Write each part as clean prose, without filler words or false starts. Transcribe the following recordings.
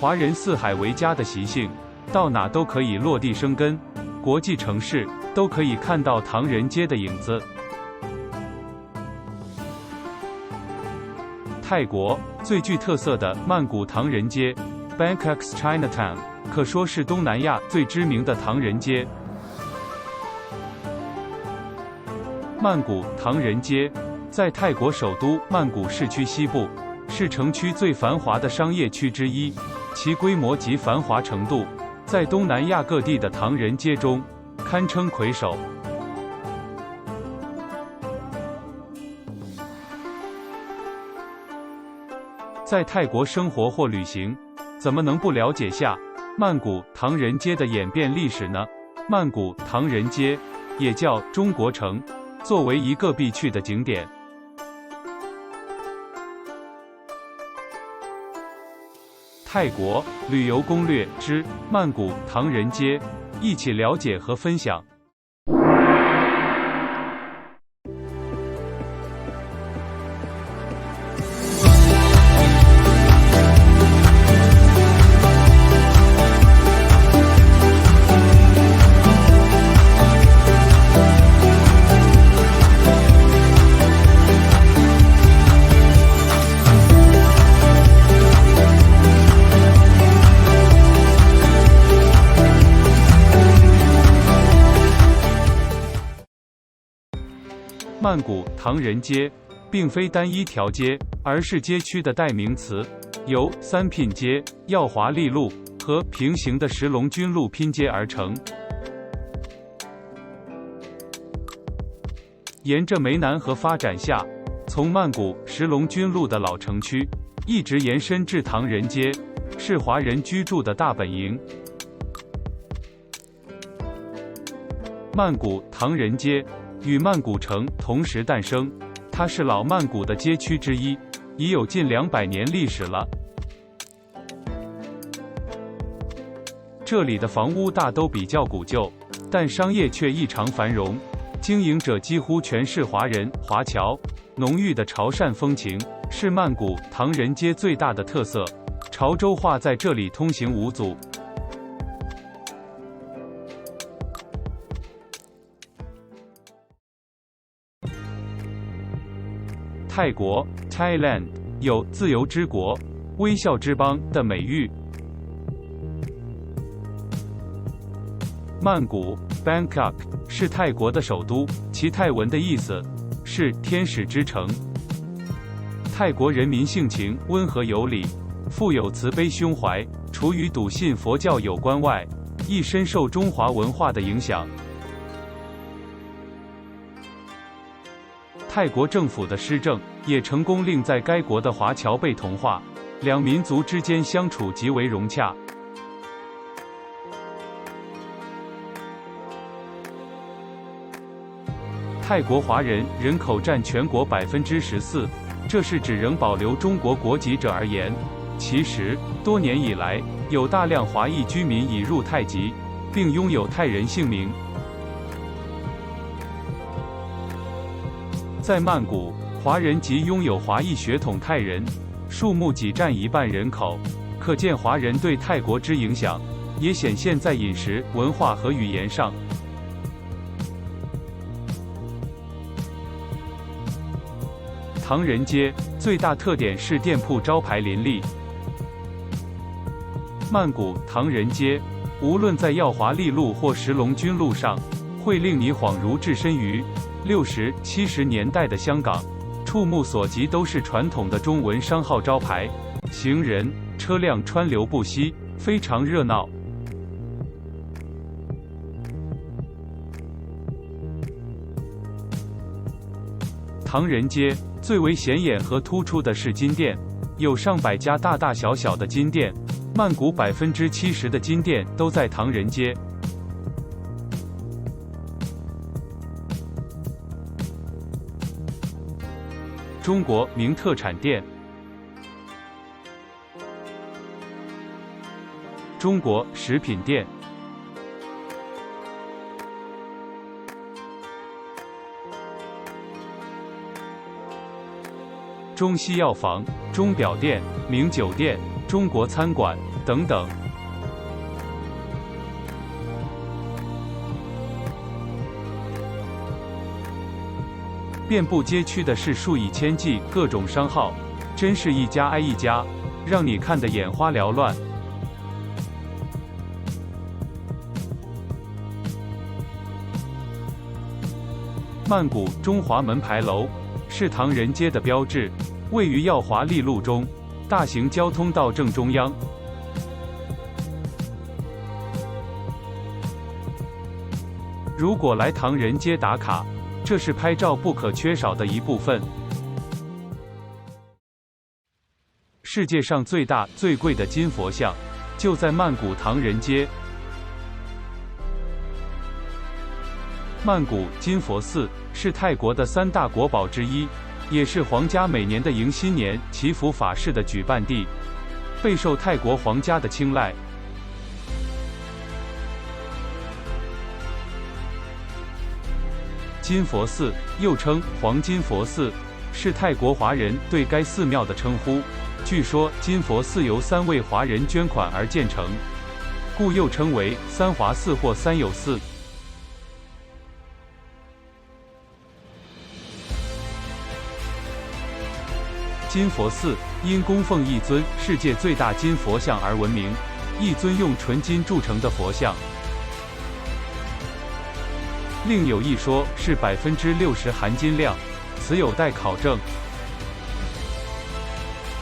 华人四海为家的习性，到哪都可以落地生根，国际城市都可以看到唐人街的影子。泰国最具特色的曼谷唐人街 （Bangkok's Chinatown） 可说是东南亚最知名的唐人街。曼谷唐人街在泰国首都曼谷市区西部，是城区最繁华的商业区之一，其规模及繁华程度，在东南亚各地的唐人街中堪称魁首。在泰国生活或旅行，怎么能不了解下曼谷唐人街的演变历史呢？曼谷唐人街也叫中国城，作为一个必去的景点。泰国旅游攻略之曼谷唐人街，一起了解和分享。曼谷唐人街并非单一条街，而是街区的代名词，由三品街、耀华丽路和平行的石龙均路拼接而成。沿着湄南河发展下，从曼谷石龙均路的老城区一直延伸至唐人街，是华人居住的大本营。曼谷唐人街与曼谷城同时诞生，它是老曼谷的街区之一，已有近200年历史了。这里的房屋大都比较古旧，但商业却异常繁荣，经营者几乎全是华人、华侨，浓郁的潮汕风情是曼谷唐人街最大的特色，潮州话在这里通行无阻。泰国 Thailand 有自由之国、微笑之邦的美誉。曼谷 Bangkok 是泰国的首都，其泰文的意思是天使之城。泰国人民性情温和有礼，富有慈悲胸怀，除与笃信佛教有关外，亦深受中华文化的影响。泰国政府的施政也成功令在该国的华侨被同化，两民族之间相处极为融洽。泰国华人人口占全国14%，这是指仍保留中国国籍者而言。其实，多年以来，有大量华裔居民已入泰籍，并拥有泰人姓名。在曼谷，华人及拥有华裔血统泰人数目仅占1半人口，可见华人对泰国之影响，也显现在饮食、文化和语言上。唐人街最大特点是店铺招牌林立。曼谷唐人街，无论在耀华丽路或石龙均路上，会令你恍如置身于60、70年代的香港，触目所及都是传统的中文商号招牌，行人、车辆川流不息，非常热闹。唐人街最为显眼和突出的是金店，有上百家大大小小的金店，曼谷70%的金店都在唐人街。中国名特产店，中国食品店，中西药房、钟表店、名酒店、中国餐馆等等。遍布街区的是数以千计各种商号，真是一家挨一家，让你看得眼花缭乱。曼谷中华门牌楼是唐人街的标志，位于耀华丽路中，大型交通道正中央。如果来唐人街打卡，这是拍照不可缺少的一部分。世界上最大、最贵的金佛像，就在曼谷唐人街。曼谷金佛寺是泰国的3大国宝之一，也是皇家每年的迎新年祈福法事的举办地，备受泰国皇家的青睐。金佛寺又称黄金佛寺，是泰国华人对该寺庙的称呼。据说金佛寺由3位华人捐款而建成，故又称为三华寺或三有寺。金佛寺因供奉一尊世界最大金佛像而闻名，一尊用纯金铸成的佛像。另有一说是60%含金量，此有待考证。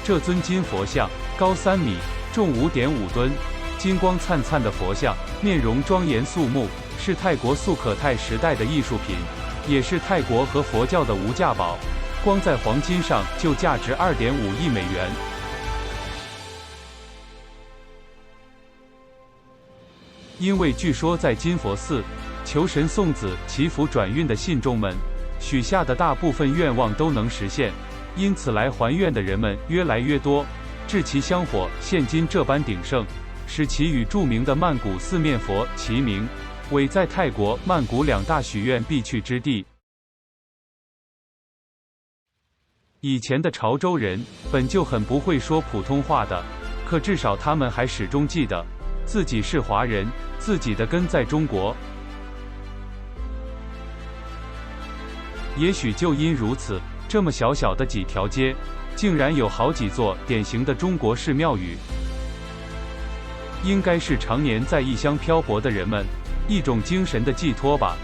这尊金佛像高3米，重5.5吨，金光灿灿的佛像，面容庄严肃穆，是泰国素可泰时代的艺术品，也是泰国和佛教的无价宝。光在黄金上就价值2.5亿美元。因为据说在金佛寺求神送子、祈福转运的信众们许下的大部分愿望都能实现，因此来还愿的人们越来越多，至其香火现今这般鼎盛，使其与著名的曼谷四面佛齐名，为在泰国、曼谷2大许愿必去之地。以前的潮州人本就很不会说普通话的，可至少他们还始终记得自己是华人，自己的根在中国。也许就因如此，这么小小的几条街，竟然有好几座典型的中国式庙宇。应该是常年在异乡漂泊的人们一种精神的寄托吧。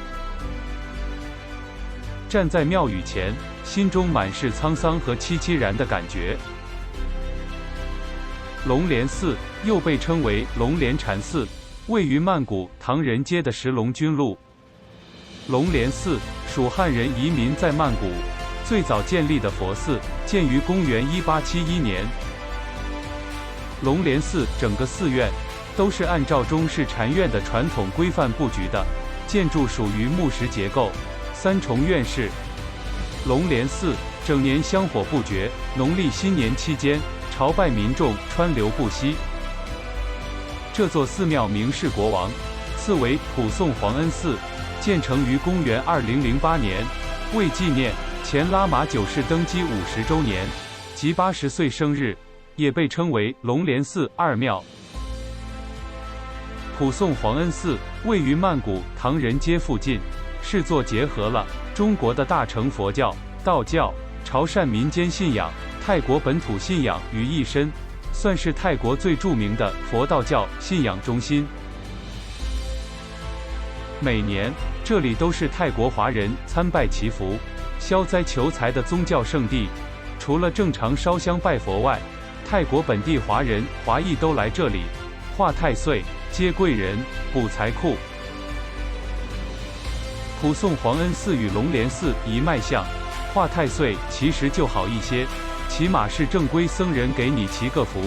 站在庙宇前，心中满是沧桑和凄凄然的感觉。龙莲寺又被称为龙莲禅寺，位于曼谷唐人街的石龙均路。龙莲寺属汉人移民在曼谷最早建立的佛寺，建于公元1871年。龙莲寺整个寺院都是按照中式禅院的传统规范布局的，建筑属于木石结构，3重院式。龙莲寺整年香火不绝，农历新年期间，朝拜民众川流不息。这座寺庙明示国王，赐为普颂皇恩寺，建成于公元2008年，为纪念前拉玛9世登基50周年及80岁生日，也被称为龙莲寺二庙。普颂皇恩寺位于曼谷唐人街附近，是座结合了中国的大乘佛教、道教、潮汕民间信仰、泰国本土信仰于一身，算是泰国最著名的佛道教信仰中心。每年这里都是泰国华人参拜祈福、消灾求财的宗教圣地。除了正常烧香拜佛外，泰国本地华人、华裔都来这里化太岁、接贵人、补财库。普颂皇恩寺与龙莲寺一脉相，化太岁其实就好一些，起码是正规僧人给你祈个福，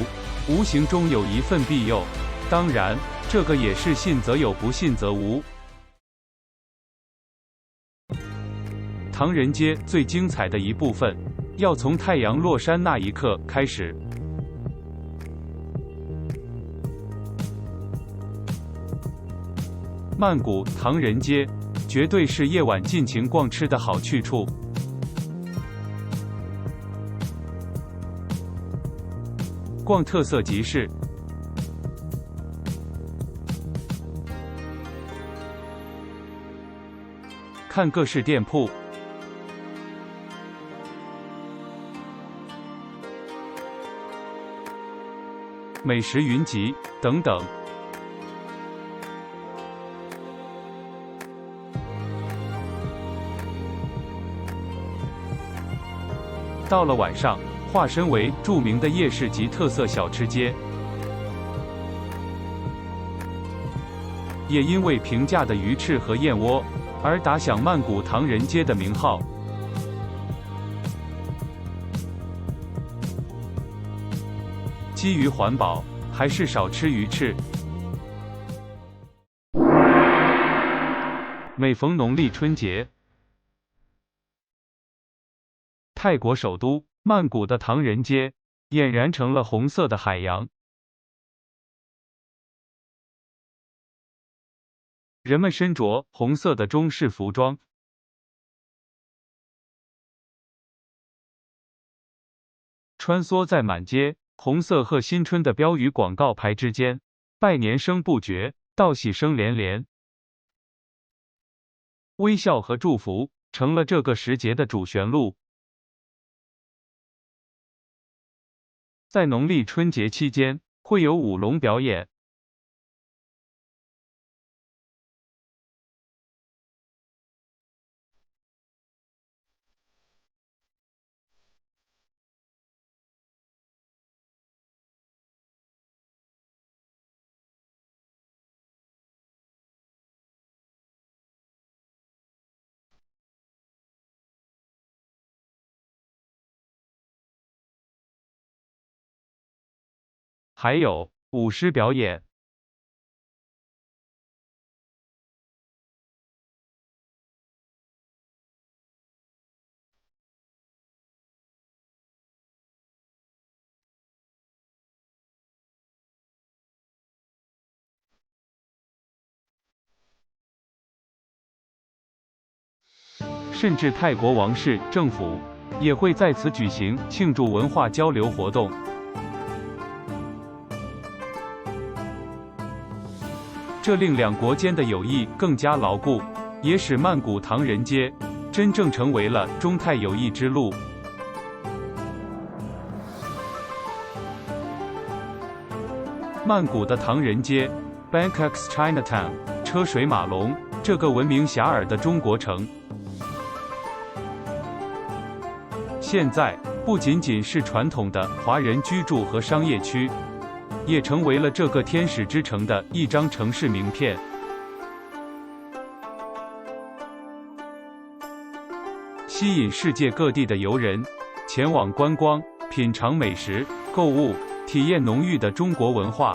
无形中有一份庇佑。当然，这个也是信则有，不信则无。唐人街最精彩的一部分，要从太阳落山那一刻开始。曼谷唐人街绝对是夜晚尽情逛吃的好去处。逛特色集市，看各式店铺，美食云集等等。到了晚上，化身为著名的夜市及特色小吃街，也因为平价的鱼翅和燕窝而打响曼谷唐人街的名号。基于环保，还是少吃鱼翅。每逢农历春节，泰国首都曼谷的唐人街俨然成了红色的海洋，人们身着红色的中式服装，穿梭在满街红色贺新春的标语广告牌之间，拜年声不绝，道喜声连连。微笑和祝福成了这个时节的主旋律。在农历春节期间，会有舞龙表演，还有舞狮表演。甚至泰国王室政府也会在此举行庆祝文化交流活动。这令两国间的友谊更加牢固，也使曼谷唐人街真正成为了中泰友谊之路。曼谷的唐人街 Bangkok's Chinatown 车水马龙，这个闻名遐迩的中国城，现在不仅仅是传统的华人居住和商业区，也成为了这个天使之城的一张城市名片。吸引世界各地的游人前往观光、品尝美食、购物、体验浓郁的中国文化。